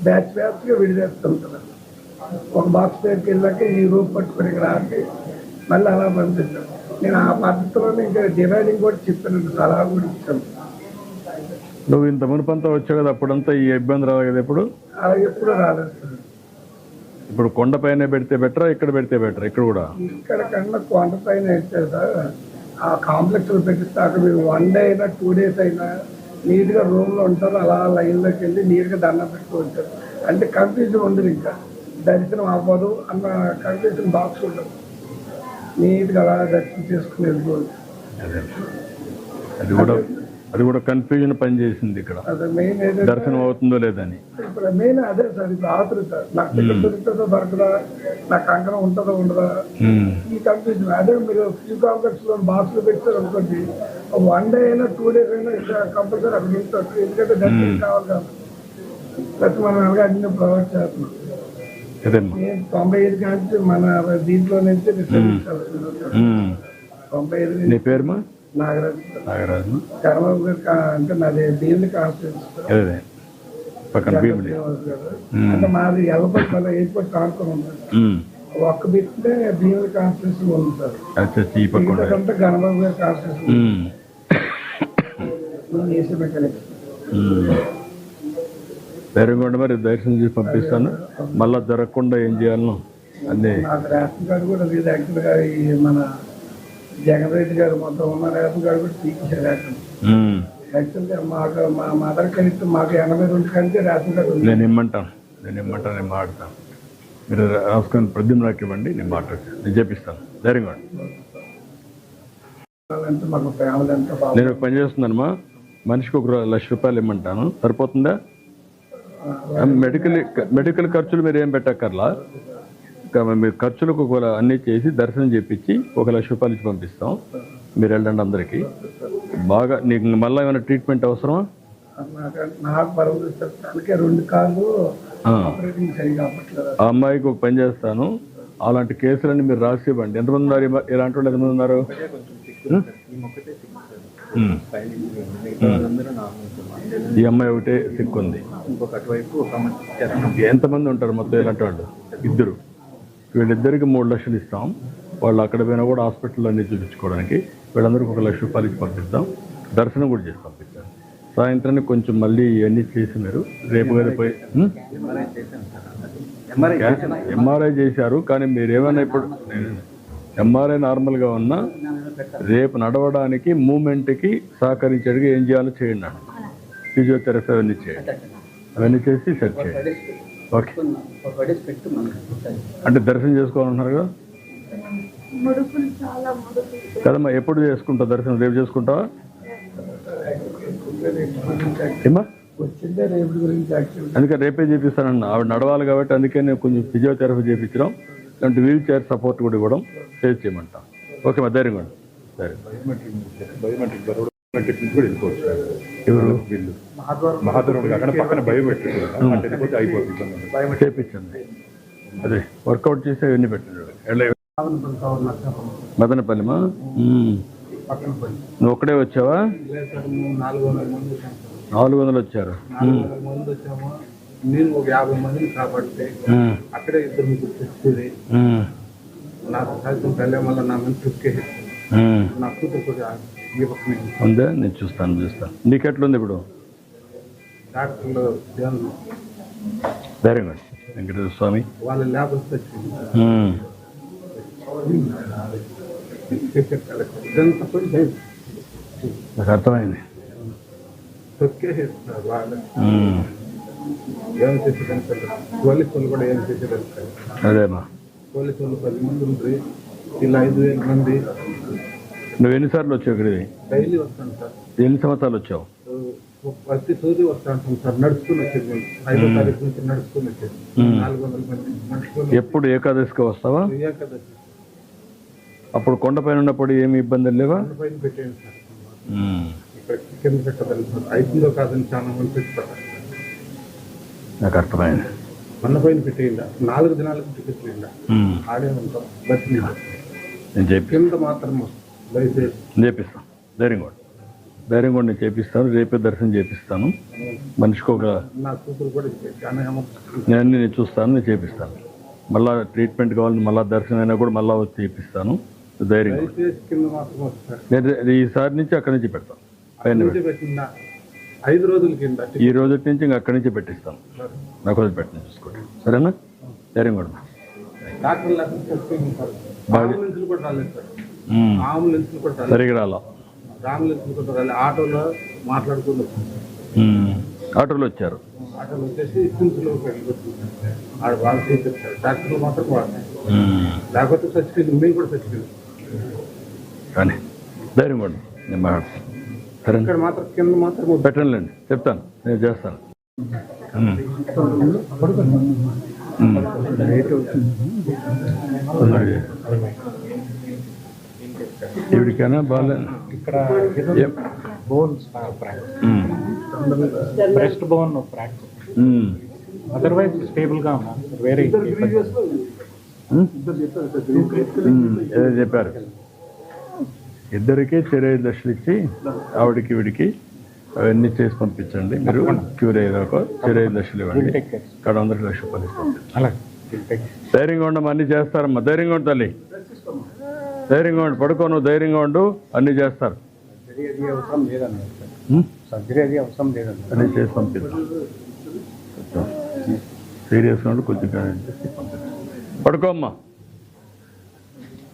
బ్యాచ్గా విడిచేస్తుంటారు. ఒక బాక్స్ దగ్గరికి వెళ్ళాక ఈ రూప్ పట్టుకొని ఇక్కడ ఆపి మళ్ళీ అలా పంపిస్తాను. నేను ఆ పద్ధతిలోనే ఇంకా డివైడింగ్ కూడా చెప్పాను, సలహా కూడా ఇచ్చాను. నువ్వు ఇంత మునుపంతా వచ్చావు కదా, అప్పుడంతా ఈ ఇబ్బంది రాదు కదా. ఇప్పుడు అలా ఎప్పుడు రాలేదు సార్. ఇప్పుడు కొండపైన పెడితే బెటరా, ఇక్కడ పెడితే బెటరా? ఇక్కడ కూడా ఇక్కడ కన్నా కొండపైన అయితే సార్ ఆ కాంప్లెక్స్లో పెట్టిస్తే అక్కడ మీరు 1 డే అయినా 2 days అయినా నీట్గా రూమ్లో ఉంటారు. అలా లైన్లోకి వెళ్ళి నీట్గా దండం పెట్టుకుంటారు. అంటే కన్ఫ్యూజన్ ఉండదు, ఇంకా దర్శనం అవ్వదు అన్న కన్ఫ్యూజన్ బాక్స్ ఉండదు. నీట్గా అలా దర్శనం చేసుకుని వెళ్ళిపోదు. అది కూడా కన్ఫ్యూజన్ పనిచేసింది ఇక్కడ. అదే మెయిన్ ఏదైతే దర్శనం అవుతుందో లేదని. ఇప్పుడు మెయిన్ అదే సార్. ఇప్పుడు ఆతృత, నాకు టికెట్ దొరుకుతుందో దొరకదా, నాకు కంకణం ఉంటుందో ఉండదా, ఈ కన్ఫ్యూజన్. అదే మీరు ఫ్యూ కాంప్లెక్స్ లో బాక్స్ లో పెట్టారు అనుకోండి, 1 day అయినా 2 days అయినా కంపల్సరీ అక్కడ ఉంటారు. ఎందుకంటే దర్శనం కావాలి కాబట్టి ప్రతి మనం అలాగే అన్ని ప్రొవైడ్ చేస్తున్నాం. నేను 95 నుంచి మన దీంట్లో నుంచి రిసర్వ్ 95. నీ పేరుమా? నాగరాజు. చంద్రబాబు గారు అంటే నాది భీముని కాన్స్టిట్యూన్సీ పక్కన భీముని. అంటే మాది ఎల్లపల్లి మళ్ళీ ఎయిర్పోర్ట్ ఆనుకొని ఉంది. ఒక్క బిట్టే భీముని కాన్స్టిట్యూన్సీ ఉంది సార్. అంటే గణబాబు గారి కాన్స్టిట్యూన్సీ ఏసీ మెకానిక్. ధైర్యంగా మరి దర్శనం చేసి పంపిస్తాను. మళ్ళా జరగకుండా ఏం చేయాలను అన్నీ. నాకు రేషన్ కార్డు కూడా లేదు యాక్చువల్గా. ఈ మన జగన్ రెడ్డి గారు మొత్తం ఉన్న రేషన్ కార్డు కూడా తీసేశారు. యాక్చువల్గా మాకు మా మదర్ కనీసం మాకు 82 కంటే రేషన్ కార్డు ఉంది. నేను ఇమ్మంటాను, నేను మాట్లాడతాను. మీరు రాసుకొని ప్రద్యుమ్నాకి ఇవ్వండి, నేను మాట్లాడతాను, నేను చేపిస్తాను. ధైర్యంగా మాకు ఫ్యామిలీ అంతా బాగా. నేను ఒక పని చేస్తున్నానమ్మా, మనిషికి 1 లక్ష రూపాయలు ఇమ్మంటాను, సరిపోతుందా? మెడికల్ ఖర్చులు మీరు ఏం పెట్టక్కర్లా. మీరు ఖర్చులకు అన్నీ చేసి దర్శనం చేపించి 1 లక్ష రూపాయలు ఇచ్చి పంపిస్తాం. మీరు వెళ్ళండి అందరికీ. బాగా నీకు మళ్ళీ ఏమైనా ట్రీట్మెంట్ అవసరమా? నాకు బరువు తనకే 2 కాళ్ళు ఆపరేటింగ్ సరిగా అవ్వట్లేదు. ఆ అమ్మాయికి ఒక పని చేస్తాను, అలాంటి కేసులన్నీ మీరు రాసి ఇవ్వండి. ఎంతమంది ఉన్నారు ఇలాంటి వాళ్ళు? ఎంతమంది ఉన్నారు? ఈ అమ్మాయి ఒకటే సిక్ ఉంది. ఎంతమంది ఉంటారు మొత్తం ఇలాంటి వాళ్ళు? 2. వీళ్ళిద్దరికి 3 లక్షలు ఇస్తాం. వాళ్ళు అక్కడ పోయినా కూడా హాస్పిటల్లో అన్నీ చూపించుకోవడానికి వీళ్ళందరికీ 1 లక్ష రూపాయలు ఇచ్చి పంపిస్తాం. దర్శనం కూడా చేసి పంపిస్తాం. సాయంత్రానికి కొంచెం మళ్ళీ ఇవన్నీ చేసి మీరు రేపు కదా పోయి ఎంఆర్ఐ చేశారు. కానీ మీరు ఏమైనా ఇప్పుడు ఎంఆర్ఐ నార్మల్గా ఉన్నా రేపు నడవడానికి మూమెంట్కి సహకరించేట్టుగా ఏం చేయాలో చేయండి అన్న. ఫిజియోథెరపీ అవన్నీ చేయండి, అవన్నీ చేసి సెట్ చేయండి. ఓకే, అంటే దర్శనం చేసుకోవాలన్నారు కదా ముడుకులు చాలా ముడుకులు. కదమ్మా, ఎప్పుడు చేసుకుంటావు దర్శనం? రేపు చేసుకుంటావా ఏమా? వచ్చిందే రేపు గురించి యాక్చువల్ అందుకని రేపే చేపిస్తానన్న. ఆవిడ నడవాలి కాబట్టి అందుకే నేను కొంచెం ఫిజియోథెరపీ చేయించడం, అంటే వీల్ చైర్ సపోర్ట్ కూడా ఇవ్వడం ఫేస్ చేయమంటా. ఓకే మా ధైర్యం కూడా సరే. బయోమెట్రిక్ కూడా వెళ్ళిపోవచ్చు. ఎవరు వీళ్ళు మహాదూరం అక్కడ పక్కన బయోమెట్రిక్ వెళ్ళిపోతే అయిపోతుంది. చేయించండి, అదే వర్కౌట్ చేసి అవన్నీ పెట్టండి. మదనపల్లిమా, నువ్వు ఒక్కడే వచ్చావా? 400 వచ్చారు. మంది వచ్చాము. నేను ఒక 50 మందిని కాబట్టి అక్కడే 2-3 తెచ్చుకుని నాకు సాయంత్రం పెళ్ళే మళ్ళీ నా మంది ట్రిప్కి నా కూతురు కూడా ఈ పక్కనే ఉందా? నేను చూస్తాను. నీకెట్లుంది ఇప్పుడు? డాక్టర్లు ధైర్యం కూడా వెంకటేశ్వర స్వామి వాళ్ళ ల్యాబ్స్ తెచ్చింది ఇదంతా కొంచెం నాకు అర్థమైంది. తొక్కేసేస్తున్నారు వాళ్ళు. ఏం చేసేదానికి పోలీసులు కూడా ఏం చేసేదానికి. అదేమా, పోలీసులు 10 మంది ఉంటుంది, ఇలా 5,000 మంది. నువ్వు ఎన్నిసార్లు వచ్చావు ఇక్కడికి? డైలీ వస్తాను సార్. ఎన్ని సంవత్సరాలు వచ్చావు? ప్రతి సూర్యు వస్తాను సార్. నడుచుకుని వచ్చేది మేము 5వ తారీఖు నుంచి నడుచుకుని వచ్చేది. 400 మంది నడుచుకుని. ఎప్పుడు ఏకాదశికి వస్తావా? ఏకాదశి అప్పుడు కొండపైన ఉన్నప్పుడు ఏమి ఇబ్బందులు లేవా? పైన పెట్టేయండి సార్. ఇక్కడ కింద పెట్టదని సార్. అయితుందో కాదని చాలా మంది పెట్టుకుంటారు. నాకు అర్థమైంది. మన పైన పెట్టేయండి. 4 దినాలకు టికెట్లు ఇవ్వండి. ఆడే ఉంటాం బస్ మీద. నేను కింద మాత్రం దయచేసి చేపిస్తాను. ధైర్యం కూడా నేను చేపిస్తాను. రేపే దర్శనం చేపిస్తాను. మనిషికి ఒక నా కూతురు కూడా చాలా నేను చూస్తాను, నేను చేపిస్తాను. మళ్ళా ట్రీట్మెంట్ కావాలని మళ్ళీ దర్శనం అయినా కూడా మళ్ళీ వచ్చి చేపిస్తాను. ధైర్యం కూడా. దయచేసి కింద మాత్రం వస్తారు. నేను ఈసారి నుంచి అక్కడి నుంచి పెడతాను. పైన పెట్టిన 5 రోజుల కింద ఈ రోజు నుంచి ఇంకా అక్కడి నుంచి పెట్టిస్తాను. నాకు వదిలి పెట్టిన చూసుకోండి, సరేనా? ధైర్యం కూడా డాక్టర్లు అంబులెన్స్లు కూడా రాలేదు సార్. అంబులెన్స్లు కూడా రాలేదు. సరిగా రాలా. అంబులెన్స్లు కూడా రాలేదు. ఆటోలో మాట్లాడుకుని వచ్చారు. ఆటోలో వచ్చారు. ఆటోలో వచ్చేసి ఇన్సూరెన్స్లో వెళ్ళిపోతున్నారు. ఆడ వాళ్ళు తీసుకొచ్చారు. డాక్టర్లు మాత్రం వాడతారు. లేకపోతే చచ్చిపోయింది. మేము కూడా చచ్చిపోయింది. కానీ ధైర్యం కూడా నేను మాట్లాడతాను. సరే, ఇక్కడ మాత్రం కింద మాత్రం పెట్టండి, చెప్తాను, నేను చేస్తాను. ఎవరికైనా బాగా ఇక్కడ bones breast bone fracture, otherwise stable గా ఉన్నా. వేరే ఏదో చెప్పారు. ఇద్దరికి చెరై దశలు ఇచ్చి ఆవిడికి వీడికి అవన్నీ చేసి పంపించండి. మీరు క్యూర్ అయ్యేదాకా చెరై దశలు ఇవ్వండి. ఇక్కడ 100 లక్షల రూపాయలు పంపించండి. ధైర్యంగా ఉండమ్మా, అన్నీ చేస్తారమ్మా. ధైర్యంగా ఉండు తల్లి, ధైర్యంగా ఉండు. పడుకోను, ధైర్యంగా ఉండు, అన్నీ చేస్తారు. అవసరం లేదన్నారు. సర్జరీ అది అవసరం లేదన్నారు. అన్నీ చేసి పంపిస్తాం. సీరియస్గా ఉండి కొంచెం పడుకోమ్మా,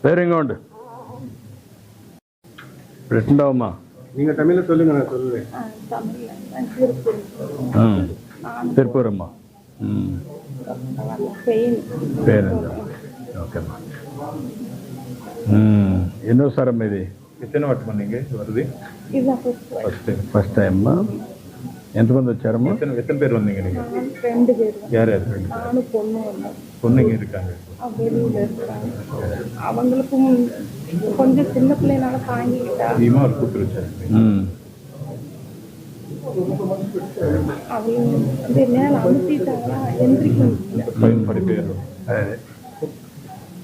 ధైర్యంగా ఉండు. ఇప్పుడు ఎట్లుండవమ్మా? நீங்கள் தமிழில் சொல்லுங்க, நான் சொல்லுவேன். తిరుపూరమ్మా. పేరు ఓకేమ్మా. ఎన్నోసారమ్మా ఇది? எத்தனை வாட் பண்ணீங்க வருது? ఫస్ట్ టైం అమ్మా. ఎంతమంది వచ్చారమ్మా? எத்தனை பேர் வந்தீங்க நீங்க? 2 பேர். யார் யார்? நானும் பொண்ணு வந்தோம். பொண்ணுங்க இருக்காங்க. வெளியில இருக்காங்க. அவங்களுக்கும் கொஞ்சம் சின்ன பிள்ளைனால தாங்கிக்கிட்டா. நீமா ஒரு கூப்பிட்டு வச்சாரு. அவங்க வந்து மேல அமுத்திட்டாங்களா எந்திரிக்க முடியல. படிப்பேர்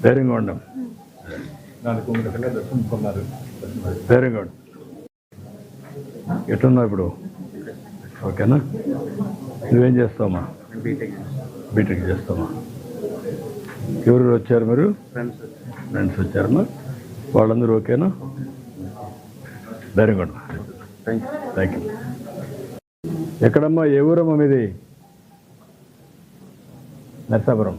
ధైర్యంగా ఉండం. நாளைக்கு உங்களுக்கு எல்லாம் தர்ஷனம் சொன்னாரு. ధైర్యంగా ఉండు. ఎట్లున్నావు ఇప్పుడు? ఓకేనా? నువ్వేం చేస్తావమ్మా? బీటెక్ చేస్తావా? ఎవరు వచ్చారు మీరు? ఫ్రెండ్స్ వచ్చారమ్మా. వాళ్ళందరూ ఓకేనా? ధైర్యంగా ఉండు. Thank you. ఎక్కడమ్మా? ఏ ఊరమ్మా మీది? నర్సాపురం.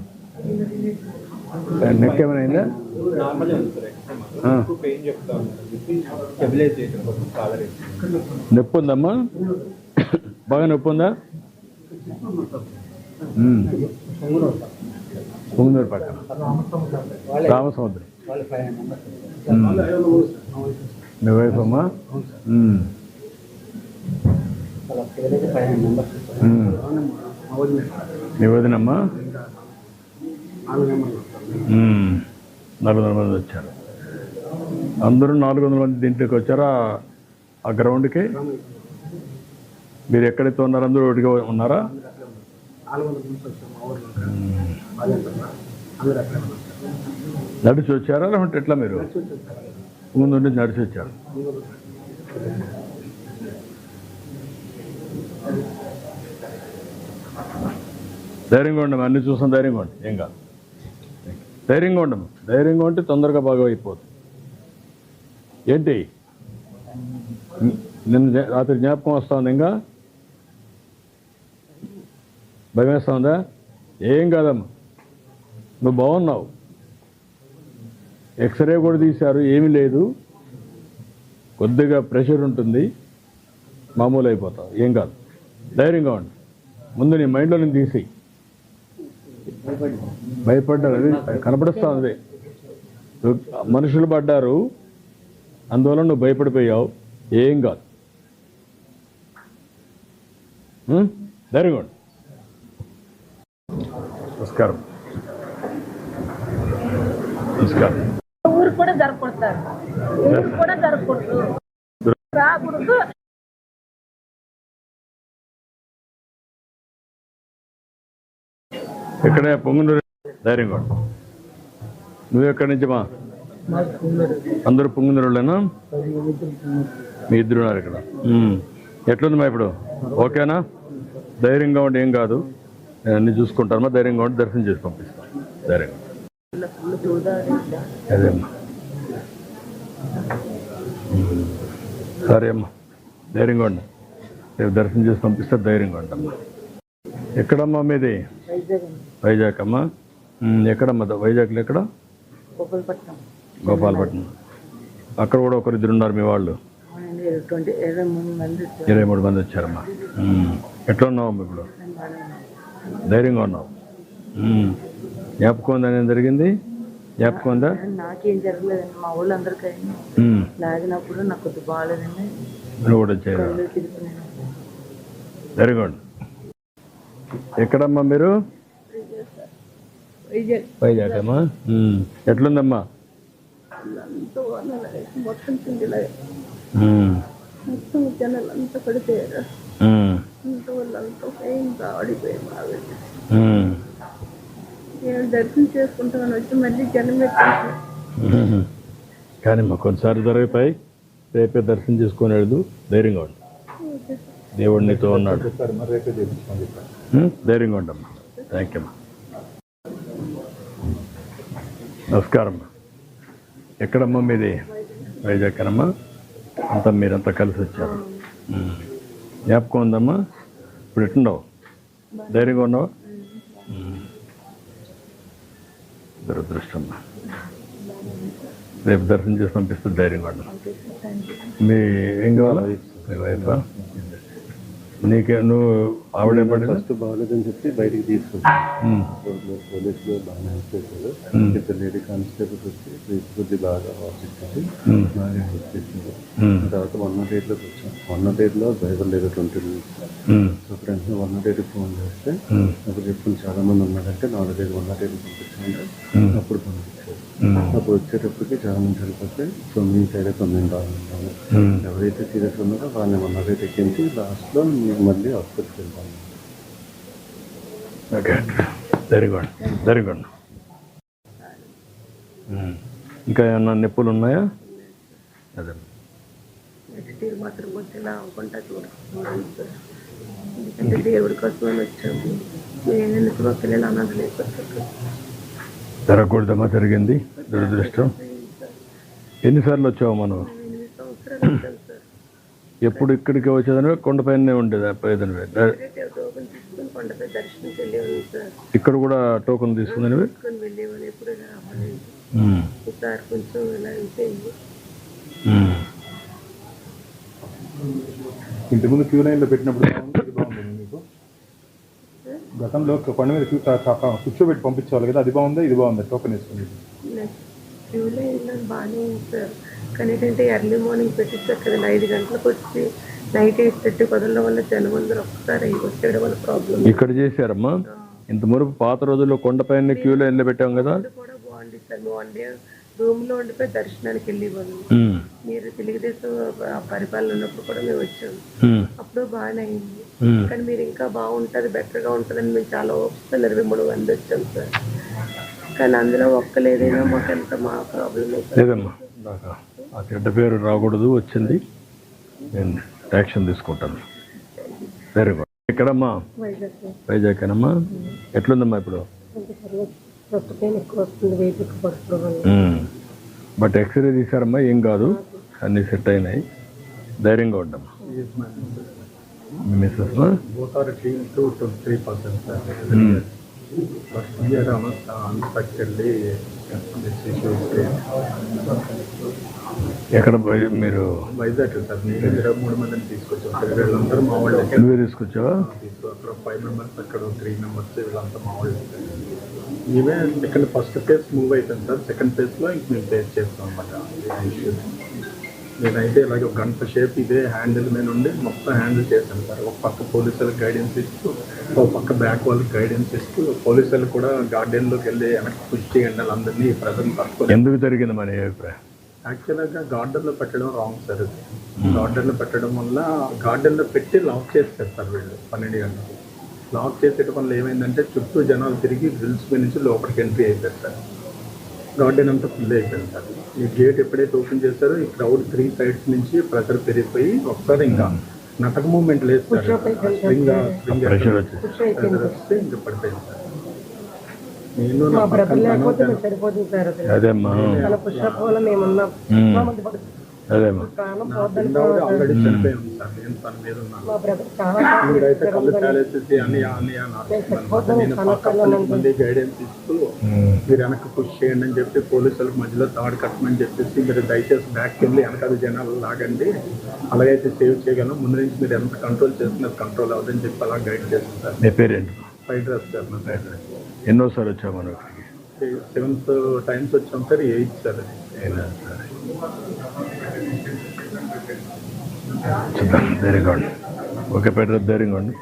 నెక్ ఏమైనా నార్మల్ ఉంది సార్ ఎక్కువ పెయిన్ చెప్తా ఉన్నారు స్టెబిలైజ్ చేయడం కోసం ఫాదర్ నొప్పి ఉందమ్మా? బాగా నొప్పి ఉందా? పొంగునూరు పక్కన రామసముద్రం. మీ వైఫ్ అమ్మా? మీ వదినమ్మా? 400 మంది వచ్చారు. అందరూ 400 మంది దీంట్లోకి వచ్చారా ఆ గ్రౌండ్కి? మీరు ఎక్కడైతే ఉన్నారో అందరూ ఒకటిగా ఉన్నారా? నడిచి వచ్చారా లేకుంటే ఎట్లా? మీరు ముందు నుండి నడిచి వచ్చారు. ధైర్యంగా ఉండము, అన్ని చూసాం. ధైర్యంగా ఉండి ఏం కాదు. ధైర్యంగా ఉండము. ధైర్యంగా ఉంటే తొందరగా బాగా అయిపోతుంది. ఏంటి నిన్న రాత్రి జ్ఞాపకం వస్తూ ఉంది? ఇంకా భయం వేస్తూ ఉందా? ఏం కాదమ్మా, నువ్వు బాగున్నావు. ఎక్స్రే కూడా తీశారు, ఏమీ లేదు. కొద్దిగా ప్రెషర్ ఉంటుంది, మామూలు అయిపోతావు. ఏం కాదు, ధైర్యంగా ఉండు. ముందు నీ మైండ్లో నేను తీసి భయపడ్డారు, అది కనపడుస్తూ ఉంది. మనుషులు పడ్డారు, అందువల్ల నువ్వు భయపడిపోయావు. ఏం కాదు, ధైర్యంగా ఉండు. నమస్కారం. నమస్కారం. ఊరు కూడా జరగకూడదు, ఊరు కూడా జరగకూడదు, రాకూడదు. ఎక్కడే? పొంగునూరు. ధైర్యంగా ఉండు. నువ్వు ఎక్కడి నుంచి మా? అందరూ పొంగునూరులేనా? మీ ఇద్దరు ఉన్నారు ఇక్కడ. ఎట్లుంది మా ఇప్పుడు? ఓకేనా? ధైర్యంగా ఉండి, ఏం కాదు. నేను అన్ని చూసుకుంటానమ్మా. ధైర్యంగా ఉండి దర్శనం చేసి పంపిస్తాను. ధైర్యంగా. అదే అమ్మా, సరే అమ్మా, ధైర్యంగా ఉండి రేపు దర్శనం చేసి పంపిస్తే ధైర్యంగా ఉంటామ్మా. ఎక్కడమ్మా మీది? వైజాగ్ అమ్మా. ఎక్కడమ్మా వైజాగ్లో? ఎక్కడ? గోపాలపట్నం. అక్కడ కూడా ఒకరిద్దరు ఉన్నారు మీ వాళ్ళు? 23 మంది వచ్చారమ్మా. ఎట్లా ఉన్నావమ్మా ఇప్పుడు? ధైర్యంగా ఉన్నావు. జ్ఞాపకం ఉందా నేను జరిగింది? జ్ఞాపకం ఉందా? నాకేం జరగలేదండి, మా వాళ్ళు అందరికీ లాగినప్పుడు నాకు కొద్దిగా బాగాలేదండి. నువ్వు కూడా వచ్చారు. ధైర్యంగా ఉండు. ఎక్కడమ్మా మీరు? వైజాగ్ అమ్మా. ఎట్లుందమ్మా? మొత్తం చిండిలాగా మొత్తం జనాలంతా పడిపోయారు. వాళ్ళంతా భయంగా ఆడిపోయి బాగా. నేను దర్శనం చేసుకుంటామని వచ్చి మళ్ళీ జనం కానీ మా కొన్నిసార్లు జరుగుతాయి. రేపే దర్శనం చేసుకుని వెళ్దు. ధైర్యంగా ఉండు. దేవుడు నీతో ఉన్నాడు. ధైర్యంగా ఉండమ్మా. థ్యాంక్ యూ అమ్మా. నమస్కారం అమ్మా. ఎక్కడమ్మా మీది? వైజాగ్ అమ్మా. అంతా మీరంతా కలిసి వచ్చారు. జ్ఞాపకం ఉందమ్మా? ఇప్పుడు ఎట్లున్నావు? ధైర్యంగా ఉన్నావా? దురదృష్టమ్మా. రేపు దర్శనం చేసి పంపిస్తే ధైర్యంగా ఉన్నాం. మీ ఏం కావాలా? మీ వైఫా? నీకే నువ్వు ఆవిడ ఫస్ట్ బాగాలేదని చెప్పి బయటికి తీసుకొచ్చాను. పోలీసులు బాగానే హెల్ప్ చేశారు. ఇద్దరు లేడీ కానిస్టేబుల్స్ వచ్చి కొద్ది బాగా ఆఫీసర్ బాగా హెల్ప్ చేశారు. తర్వాత 108లోకి వచ్చాం. 108లో డ్రైవర్ లేదు 20 minutes. అప్పుడు వెంటనే 108కి ఫోన్ చేస్తే అప్పుడు చెప్పుకుని చాలా మంది ఉన్నారంటే 4 108కి పంపించండి. అప్పుడు పంపించారు. అప్పుడు వచ్చేటప్పటికి చాలా మంది చనిపోతే 9 సైడ్ 9 బాగుంటాము. ఎవరైతే సీరియస్ ఉన్నారో వాళ్ళని 108 ఎక్కించి లాస్ట్లో మళ్ళీ హాస్పిటల్కి వెళ్తాము. Okay, very good, very good. ఇంకా ఏమన్నా నొప్పులు ఉన్నాయా? అదే నెక్స్ట్ ఇయర్ మాత్రం వచ్చేలా అనుకుంటా చూడాలి. ఎందుకంటే దేవుడి కోసమని వచ్చాము. నేను ఎందుకు మా పిల్లలు అన్నది లేకపోతే జరగకూడదమ్మా. జరిగింది, దురదృష్టం. ఎన్నిసార్లు వచ్చావు మనం? 8 సంవత్సరాలు వచ్చాను సార్. ఎప్పుడు ఇక్కడికి వచ్చేదానివే? కొండపైనే ఉండేదా? పోయేదానివే? టోకెన్ తీసుకుని కొండపై దర్శనంకి వెళ్ళేవాళ్ళు సార్. ఇక్కడ కూడా టోకెన్ తీసుకుందానివే? తీసుకొని వెళ్ళేవాళ్ళు. ఎప్పుడు ఈసారి కొంచెం ఇలా అయిపోయింది. ఇంతకుముందు క్యూ లైన్లో పెట్టినప్పుడు బాగుంది మీకు? గతంలో కొండ మీద కూర్చోబెట్టి పంపించేవాళ్ళు కదా, అది బాగుందా ఇది బాగుందా? టోకెన్ వేసుకుని క్యూలో వెళ్ళాను బాగానే ఉంది సార్. కానీ ఏంటంటే ఎర్లీ మార్నింగ్ పెట్టిస్తారు కదండి, 5 గంటలకు వచ్చి నైట్ 8:30 కుదరడం వల్ల జనం అందరూ ఒక్కసారి వచ్చేయడం వల్ల ప్రాబ్లం. ఇక్కడ చేశారమ్మా ఇంత మునుపు పాత రోజుల్లో కొండపైన క్యూలో వెళ్ళి పెట్టాం కదా. కూడా బాగుంది సార్. వన్ డే రూమ్ లో ఉండిపోయి దర్శనానికి వెళ్ళేవాళ్ళు. మీరు తెలుగుదేశం పరిపాలన ఉన్నప్పుడు కూడా మేము వచ్చాము, అప్పుడు బాగానే అయింది. కానీ మీరు ఇంకా బాగుంటుంది బెటర్ గా ఉంటుందని మేము చాలా ఓపిస్తాను 23 మంది వచ్చాం సార్. కానీ అందులో ఒక్కలేదైనా మాకు ఎంత మా ప్రాబ్లం లేదమ్మా. ఆ చెడ్డ పేరు రాకూడదు, వచ్చింది, నేను యాక్షన్ తీసుకుంటాను. Very good. ఎక్కడమ్మా? వైజాగ్కేనమ్మా. ఎట్లుందమ్మా ఇప్పుడు? బట్ ఎక్స్రే తీసారమ్మా, ఏం కాదు, అన్నీ సెట్ అయినాయి, ధైర్యంగా ఉండమ్మా. మిస్సెస్ ఎక్కడ మీరు? వైజాగ్ సార్. నేను 23 మందిని తీసుకొచ్చాను సార్. వీళ్ళందరూ మా వాళ్ళు. నువ్వే తీసుకొచ్చావా? అక్కడ 5 మెంబర్స్, అక్కడ 3 మెంబర్స్, వీళ్ళంతా మా వాళ్ళు. ఇవే సెకండ్ ఫస్ట్ ఫేజ్ మూవ్ అవుతుంది సార్. సెకండ్ ఫేజ్లో ఇంక మేము ఫేస్ చేస్తాం అనమాట ఇష్యూస్. నేనైతే ఇలాగే ఒక గంట సేపు ఇదే హ్యాండిల్ మీద ఉండి మొత్తం హ్యాండిల్ చేశాను సార్. ఒక పక్క పోలీసులకు గైడెన్స్ ఇస్తూ, ఒక పక్క బ్యాక్ వాళ్ళకి గైడెన్స్ ఇస్తూ, పోలీసులు కూడా గార్డెన్లోకి వెళ్ళి వెనక్కి పుష్ చేయండి వాళ్ళందరినీ ప్రజలు పట్టుకొని. ఎందుకు జరిగింది మన అభిప్రాయం? యాక్చువల్గా గార్డెన్లో పెట్టడం రాంగ్ సార్. అది గార్డెన్లో పెట్టడం వల్ల గార్డెన్లో పెట్టి లాక్ చేస్తారు సార్ వీళ్ళు 12 గంటలకు. లాక్ చేసేట వల్ల ఏమైందంటే చుట్టూ జనాలు తిరిగి గ్రిల్స్ మీద నుంచి లోపలికి ఎంట్రీ అయిపోయారు సార్. గార్డెన్ అంతా ఫుల్ అయిపోయింది సార్. ఈ గేట్ ఎప్పుడైతే ఓపెన్ చేస్తారో ఈ క్రౌడ్ 3 sides నుంచి ప్రెషర్ పెరిగిపోయి ఒకసారి ఇంకా నటక మూమెంట్ లేదు సార్. ప్రెషర్ వచ్చి ఇంకా పడిపోయింది సార్. నేను అదేమ్మా అదేమ్మా ఆల్రెడీ చనిపోయాం సార్. నేను తన మీద ఉన్నాను. మీరైతే కళ్ళు కాలేసేసి అని నేను మంది గైడెన్స్ ఇస్తూ మీరు వెనక్కి పుష్ చేయండి అని చెప్పి పోలీసులకు మధ్యలో తాడు కట్టమని చెప్పేసి మీరు దయచేసి బ్యాక్కి వెళ్ళి వెనకాల జనాలు లాగండి, అలాగైతే సేవ్ చేయగలం, ముందు నుంచి మీరు ఎంత కంట్రోల్ చేస్తున్నారు కంట్రోల్ అవ్వదని చెప్పి అలా గైడ్ చేస్తాను సార్. మీ పేరేంటి? Fried rice sir. నా ఫ్రైడ్ రైస్ ఎన్నోసారి వచ్చాము మనం? 7th times వచ్చాం సార్. 8th sir. ధైర్యంగా ఉండి. ఓకే పెట్టరు, ధైర్యంగా ఉండి.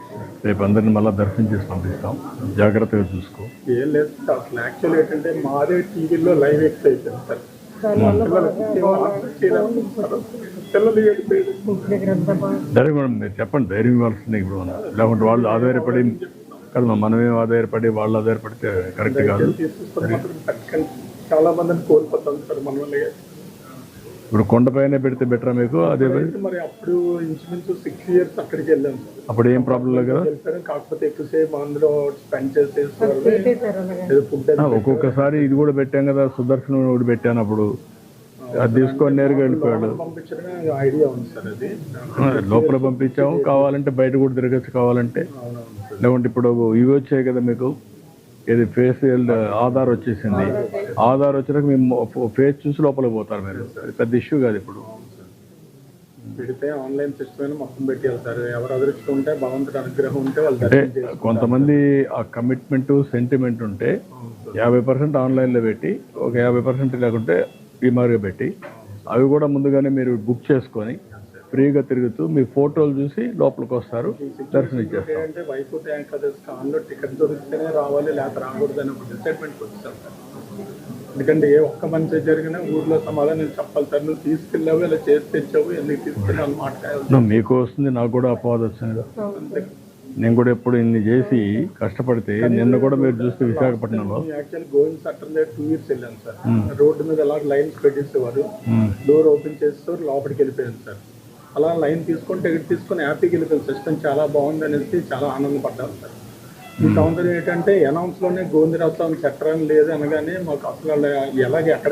రేపు అందరిని మళ్ళీ దర్శనం చేసి పంపిస్తాం, జాగ్రత్తగా చూసుకో. ఏం లేదు సార్. అసలు యాక్చువల్ ఏంటంటే మాదే టీవీలో లైవ్ ఎక్స్ అయిపోయింది సార్. ధైర్యం మీరు చెప్పండి, ధైర్యం ఇవ్వాల్సిందే ఇప్పుడు మనం. లేకుంటే వాళ్ళు ఆధారపడి కదా, మనమేం ఆధారపడి వాళ్ళు ఆధారపడితే కరెక్ట్ కాదు. చాలా మందిని కోల్పోతాం సార్ మన వల్ల. ఇప్పుడు కొండపైన పెడితే బెటరా మీకు? అదే మరి అప్పుడు ఇంచుమించు 6 years అక్కడికి వెళ్ళాం సార్. అప్పుడు ఏం ప్రాబ్లం లేదు కదా. కాకపోతే ఎక్కువసేపు అందులో స్పెండ్ చేసేసి ఫుడ్ ఒక్కొక్కసారి ఇది కూడా పెట్టాం కదా, సుదర్శనం కూడా పెట్టాను, అప్పుడు అది తీసుకొని నేరుగా వెళ్ళిపోయాడు. పంపించడమే ఐడియా ఉంది సార్. అది లోపల పంపించాము, కావాలంటే బయట కూడా తిరగచ్చు కావాలంటే. లేకుంటే ఇప్పుడు ఇవి వచ్చాయి కదా మీకు, ఇది ఫేషియల్ ఆధార్ వచ్చేసింది. ఆధార్ వచ్చినాక మేము ఫేస్ చూసి లోపలికి పోతారు మీరు, పెద్ద ఇష్యూ కాదు ఇప్పుడు. పెడితే ఆన్లైన్ సిస్టమ్ మొత్తం పెట్టాలి సార్. ఎవరు అదృష్టం ఉంటే భగవంతుడి అనుగ్రహం ఉంటే వాళ్ళు. అంటే కొంతమంది ఆ కమిట్మెంట్ సెంటిమెంట్ ఉంటే 50% ఆన్లైన్లో పెట్టి, ఒక 50% లేకుంటే బీమార్గా పెట్టి, అవి కూడా ముందుగానే మీరు బుక్ చేసుకొని ఫ్రీగా తిరుగుతూ మీ ఫోటోలు చూసి లోపలికి వస్తారు, దర్శనం ఇచ్చేస్తారు. అంటే వైకుంఠ ఏకాదశి కాన్లో టికెట్ దొరికితేనే రావాలి, లేకపోతే రాకూడదు అని ఒక డిసైడ్మెంట్కి వచ్చాను సార్. ఎందుకంటే ఏ ఒక్క మంచి జరిగినా ఊర్లో సమాధానం చెప్పాలి సార్. నువ్వు తీసుకెళ్ళావు, ఇలా చేసి తెచ్చావు, ఎందుకు తీసుకెళ్ళాలి మాట్లాడాలి. మీకు వస్తుంది, నాకు కూడా అపవాదం వచ్చింది కదా. నేను కూడా ఎప్పుడు ఇన్ని చేసి కష్టపడితే, నిన్న కూడా మీరు చూస్తే విశాఖపట్నంలో యాక్చువల్ గోవింద్ సట్టర్ 2 years వెళ్ళాను సార్. రోడ్డు మీద అలా లైన్స్ పెట్టేసేవారు, డోర్ ఓపెన్ చేసేవారు, లోపలికి వెళ్ళిపోయాను సార్. అలా లైన్ తీసుకొని టికెట్ తీసుకొని హ్యాపీకి వెళ్ళిపోయాను. సిస్టమ్ చాలా బాగుంది అనేసి చాలా ఆనందపడ్డాను సార్. ఈ సంవత్సరం ఏంటంటే అనౌన్స్లోనే గోవిందరాజస్వామి చట్టం లేదు అనగానే మాకు అసలు ఎలాగే ఎక్కడ